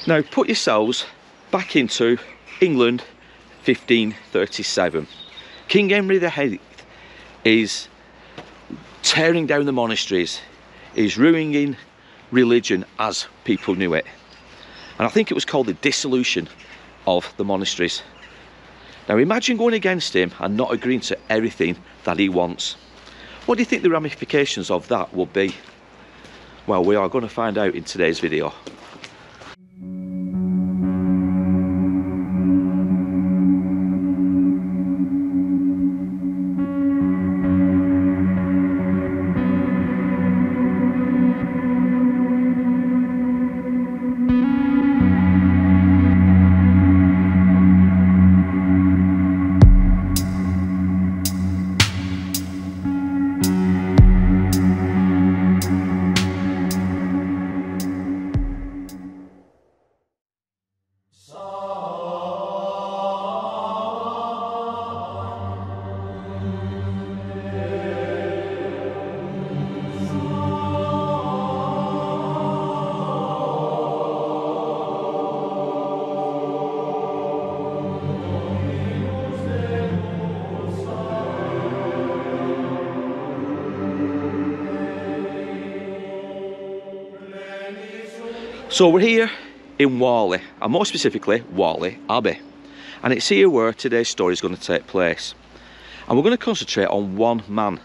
Now put yourselves back into England 1537. King Henry VIII is tearing down the monasteries, is ruining religion as people knew it. And I think it was called the dissolution of the monasteries. Now imagine going against him and not agreeing to everything that he wants. What do you think the ramifications of that will be? Well, we are going to find out in today's video. So we're here in Whalley, and more specifically Whalley Abbey, and it's here where today's story is going to take place. And we're going to concentrate on one man,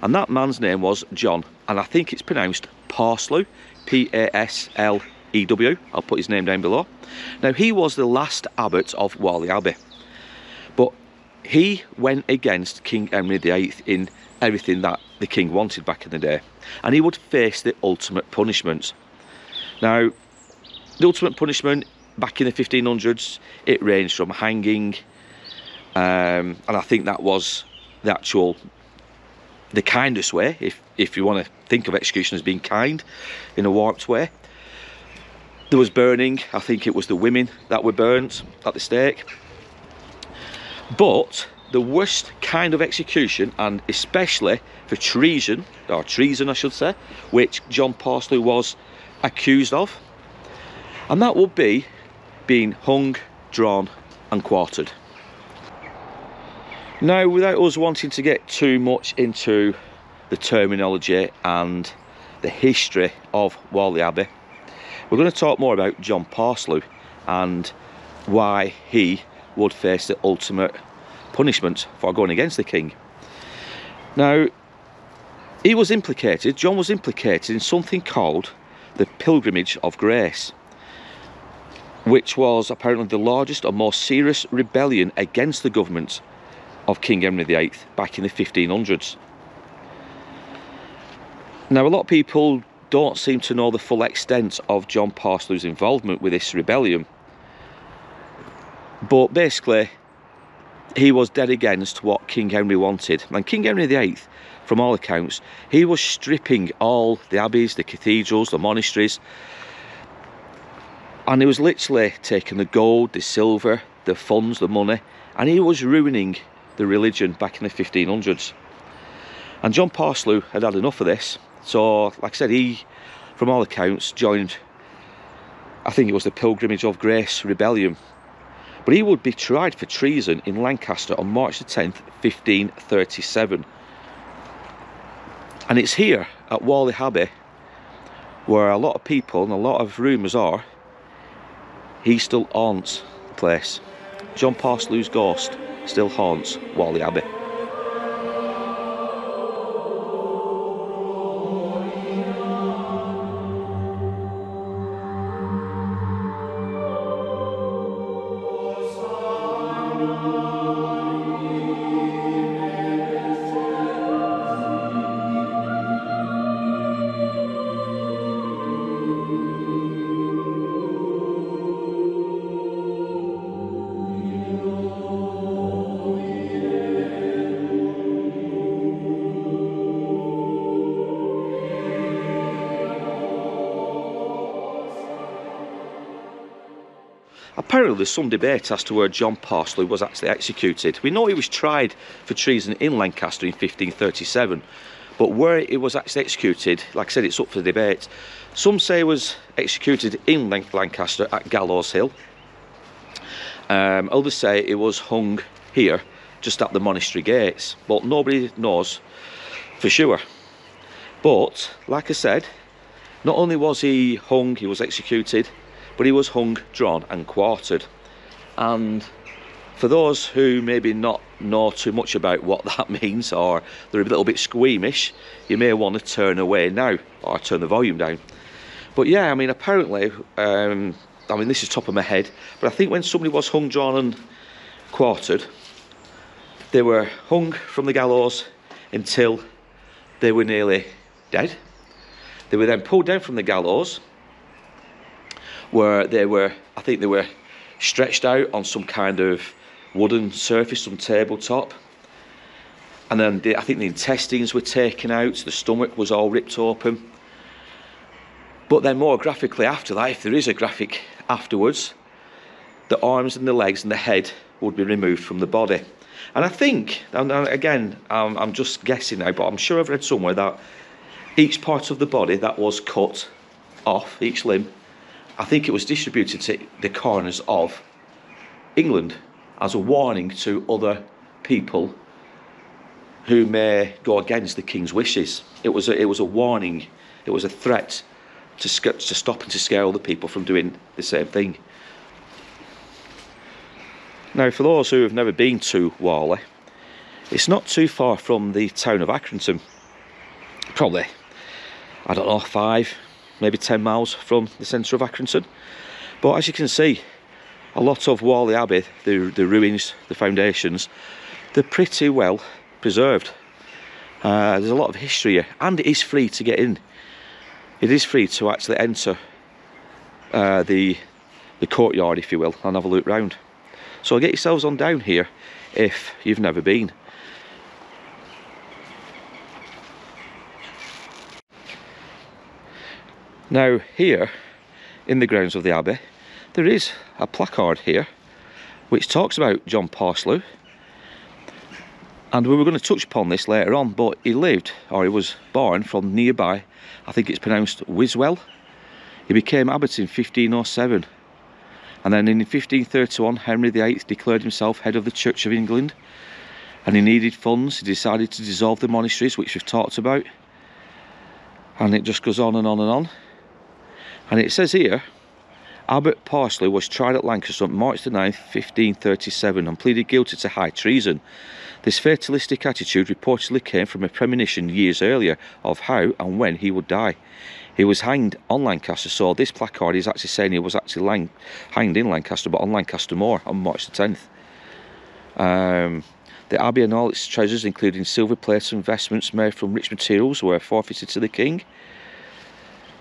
and that man's name was John, and I think it's pronounced Paslew, P-A-S-L-E-W. I'll put his name down below. Now he was the last abbot of Whalley Abbey, but he went against King Henry VIII in everything that the king wanted back in the day, and he would face the ultimate punishment. Now, the ultimate punishment back in the 1500s, it ranged from hanging, and I think that was the kindest way, if you want to think of execution as being kind in a warped way. There was burning. I think it was the women that were burnt at the stake. But the worst kind of execution, and especially for treason, or treason I should say, which John Paslew was accused of, and that will be being hung, drawn and quartered. Now, without us wanting to get too much into the terminology and the history of Whalley Abbey, we're going to talk more about John Paslew and why he would face the ultimate punishment for going against the king. Now, John was implicated in something called the Pilgrimage of Grace, which was apparently the largest and most serious rebellion against the government of King Henry VIII back in the 1500s. Now, a lot of people don't seem to know the full extent of John Paslew's involvement with this rebellion, but basically he was dead against what King Henry wanted. And King Henry VIII, from all accounts, he was stripping all the abbeys, the cathedrals, the monasteries, and he was literally taking the gold, the silver, the funds, the money, and he was ruining the religion back in the 1500s. And John Paslew had had enough of this, so like I said, he, from all accounts, joined, I think it was the Pilgrimage of Grace rebellion. But he would be tried for treason in Lancaster on March the 10th, 1537. And it's here at Whalley Abbey where a lot of people and a lot of rumours are he still haunts the place. John Paslew's ghost still haunts Whalley Abbey. Apparently there's some debate as to where John Paslew was actually executed. We know he was tried for treason in Lancaster in 1537, But where he was actually executed, like I said, it's up for debate. Some say he was executed in Lancaster at Gallows Hill. Others say it was hung here, just at the monastery gates, but nobody knows for sure. But like I said, not only was he hung, he was executed, but he was hung, drawn and quartered. And for those who maybe not know too much about what that means, or they're a little bit squeamish, you may want to turn away now or turn the volume down. But yeah, I mean, apparently, I mean, this is top of my head, but I think when somebody was hung, drawn and quartered, they were hung from the gallows until they were nearly dead. They were then pulled down from the gallows, where they were, I think they were stretched out on some kind of wooden surface, some tabletop. And then I think the intestines were taken out, the stomach was all ripped open. But then more graphically after that, if there is a graphic afterwards, the arms and the legs and the head would be removed from the body. And I think, and again, I'm just guessing now, but I'm sure I've read somewhere that each part of the body that was cut off, each limb, I think it was distributed to the coroners of England as a warning to other people who may go against the king's wishes. It was a warning, it was a threat to stop and to scare other people from doing the same thing. Now, for those who have never been to Whalley, it's not too far from the town of Accrington. Probably, I don't know, 5, maybe 10 miles from the centre of Accrington. But as you can see, a lot of Whalley Abbey, the ruins, the foundations, they're pretty well preserved. There's a lot of history here, and it is free to get in. It is free to actually enter the courtyard, if you will, and have a look round. So get yourselves on down here if you've never been. Now here, in the grounds of the Abbey, there is a placard here which talks about John Paslew. And we were going to touch upon this later on, but he lived, or he was born from nearby, I think it's pronounced Wiswell. He became abbot in 1507. And then in 1531, Henry VIII declared himself head of the Church of England. And he needed funds, he decided to dissolve the monasteries, which we've talked about. And it just goes on and on and on. And it says here, Abbot Paslew was tried at Lancaster on March the 9th, 1537 and pleaded guilty to high treason. This fatalistic attitude reportedly came from a premonition years earlier of how and when he would die. He was hanged on Lancaster, so this placard is actually saying he was actually hanged in Lancaster, but on Lancaster Moor on March the 10th. The Abbey and all its treasures, including silver plates and vestments made from rich materials, were forfeited to the king.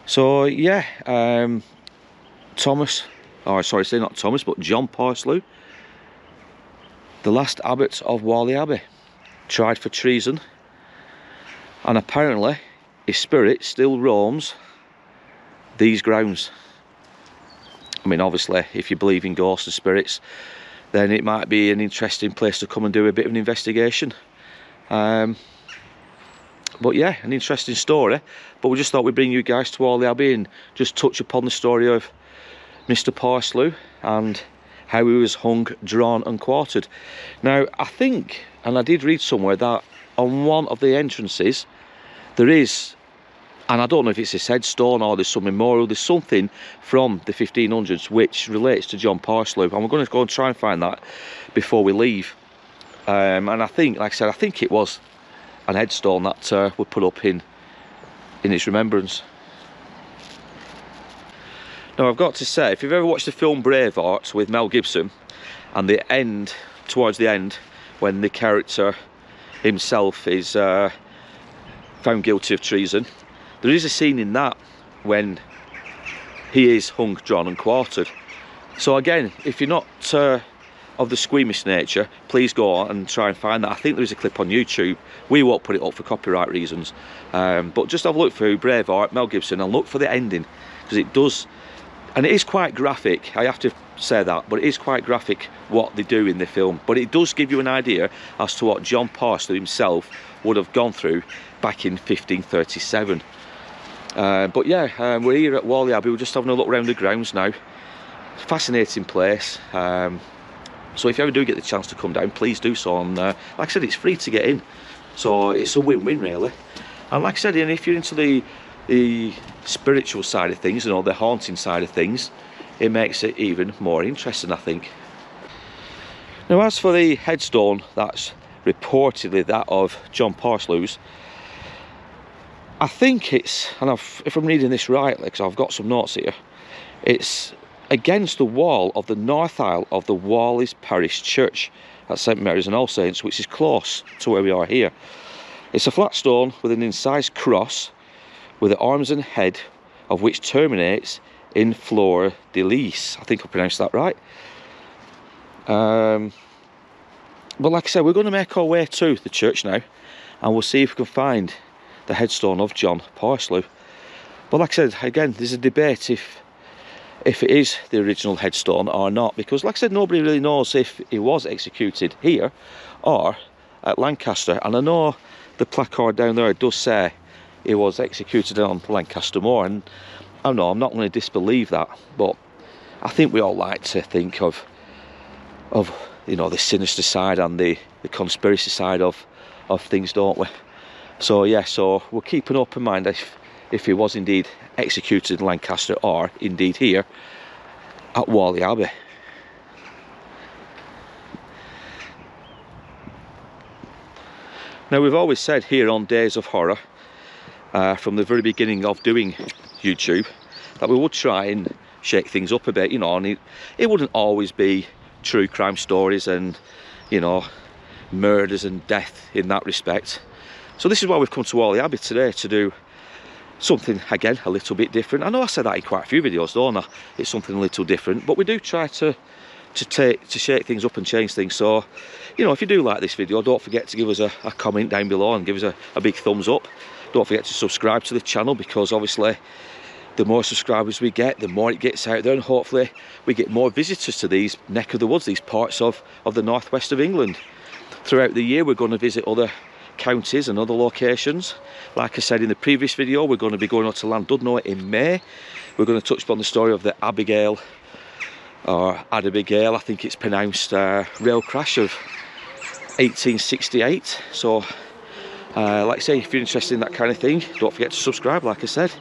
So yeah, Thomas, or sorry, say not Thomas, but John Paslew, the last abbot of Whalley Abbey, tried for treason, and apparently his spirit still roams these grounds. I mean, obviously, if you believe in ghosts and spirits, then it might be an interesting place to come and do a bit of an investigation. But yeah, an interesting story. But we just thought we'd bring you guys to Whalley Abbey and just touch upon the story of Mr. Paslew and how he was hung, drawn and quartered. Now, I think, and I did read somewhere, that on one of the entrances there is, and I don't know if it's a headstone or there's some memorial, there's something from the 1500s which relates to John Paslew, and we're going to go and try and find that before we leave. And I think, like I said, I think it was an headstone that we put up in its remembrance. Now, I've got to say, if you've ever watched the film Braveheart with Mel Gibson, and the end, towards the end, when the character himself is found guilty of treason, there is a scene in that when he is hung, drawn and quartered. So again, if you're not of the squeamish nature, please go on and try and find that. I think there is a clip on YouTube. We won't put it up for copyright reasons, but just have a look through Braveheart, Mel Gibson, and look for the ending, because it does And it is quite graphic, I have to say that, but it is quite graphic what they do in the film. But it does give you an idea as to what John Paslew himself would have gone through back in 1537. But yeah, we're here at Whalley Abbey. We're just having a look around the grounds now. Fascinating place. So if you ever do get the chance to come down, please do so. And like I said, it's free to get in, so it's a win-win really. And like I said, if you're into the spiritual side of things, you know, the haunting side of things, it makes it even more interesting, I think. Now, as for the headstone that's reportedly that of John Paslew's, I think it's, and if I'm reading this rightly, because I've got some notes here, it's against the wall of the north aisle of the Whalley Parish Church at St Mary's and All Saints, which is close to where we are here. It's a flat stone with an incised cross with the arms and head of which terminates in fleur de lis. I think I pronounced that right. But like I said, we're going to make our way to the church now, and we'll see if we can find the headstone of John Paslew. But like I said, again, there's a debate if it is the original headstone or not, because like I said, nobody really knows if he was executed here or at Lancaster. And I know the placard down there does say he was executed on Lancaster Moor, and I know I'm not going to disbelieve that, but I think we all like to think of you know, the sinister side and the conspiracy side of things, don't we? So yeah, so we'll keep an open mind if he was indeed executed in Lancaster or indeed here at Whalley Abbey. Now, we've always said here on Days of Horror, from the very beginning of doing YouTube, that we would try and shake things up a bit, you know, and it wouldn't always be true crime stories and, you know, murders and death in that respect. So this is why we've come to Whalley Abbey today, to do something, again, a little bit different. I know I said that in quite a few videos, don't I? It's something a little different, but we do try to shake things up and change things. So, you know, if you do like this video, don't forget to give us a comment down below and give us a big thumbs up. Don't forget to subscribe to the channel, because obviously the more subscribers we get, the more it gets out there, and hopefully we get more visitors to these neck of the woods, these parts of the northwest of England. Throughout the year, we're going to visit other counties and other locations. Like I said in the previous video, we're going to be going out to Llandudno in May. We're going to touch upon the story of the Abigail, or Abigail, I think it's pronounced, rail crash of 1868. So like I say, if you're interested in that kind of thing, don't forget to subscribe, like I said.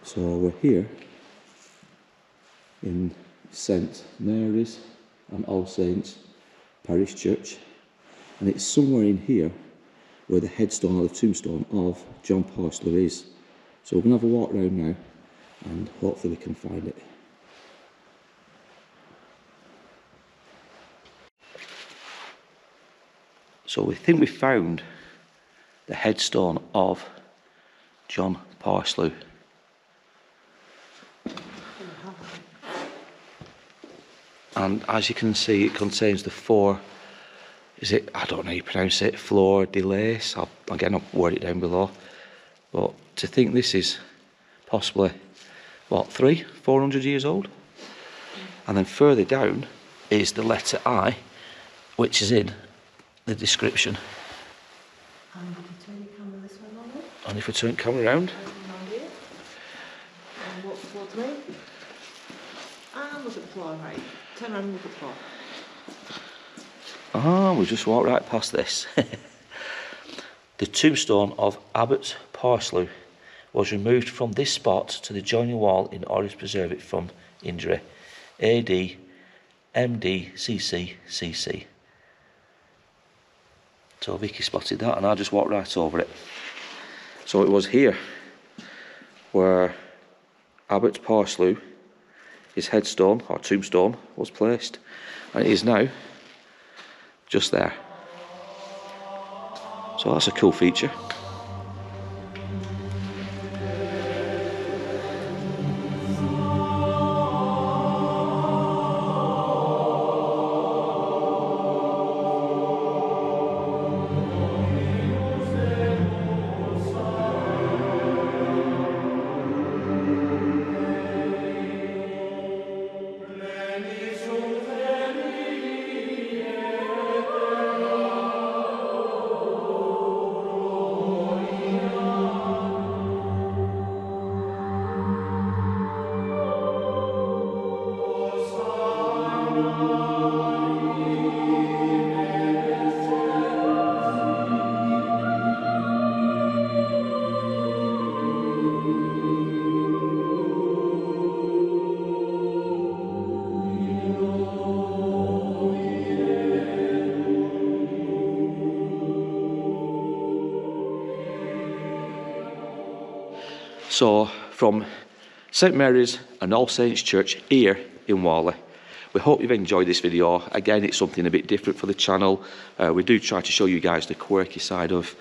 So we're here in St Mary's and All Saints Parish Church, and it's somewhere in here where the headstone or the tombstone of John Paslew is. So we're going to have a walk around now, and hopefully we can find it. So we think we found the headstone of John Paslew. And as you can see, it contains the four, is it, I don't know how you pronounce it, fleur de lis. I'll word it down below. But to think this is possibly, what, 400 years old? And then further down is the letter I, which is in the description. And if you turn your camera this way, Mama. And if we turn the camera around. And walk to floor 3. And look at the floor, right. Turn around and look at the floor. Ah, we just walked right past this. The tombstone of Abbot Paslew was removed from this spot to the adjoining wall in order to preserve it from injury. AD MDCCCC. So Vicky spotted that and I just walked right over it. So it was here where Abbot Paslew, his headstone or tombstone, was placed, and it is now just there. So that's a cool feature. So from St Mary's and All Saints Church here in Whalley, we hope you've enjoyed this video. Again, it's something a bit different for the channel. We do try to show you guys the quirky side of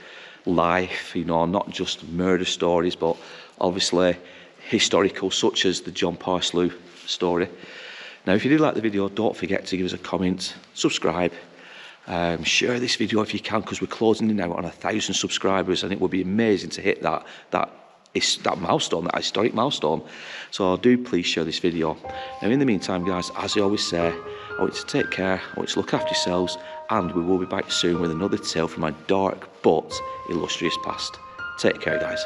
life, you know, not just murder stories, but obviously historical, such as the John Paslew story. Now, if you did like the video, don't forget to give us a comment, subscribe, share this video if you can, because we're closing in now on 1,000 subscribers, and it would be amazing to hit that milestone, that historic milestone. So do please share this video. Now, in the meantime, guys, as I always say, I want you to take care, I want you to look after yourselves, and we will be back soon with another tale from my dark but illustrious past. Take care, guys.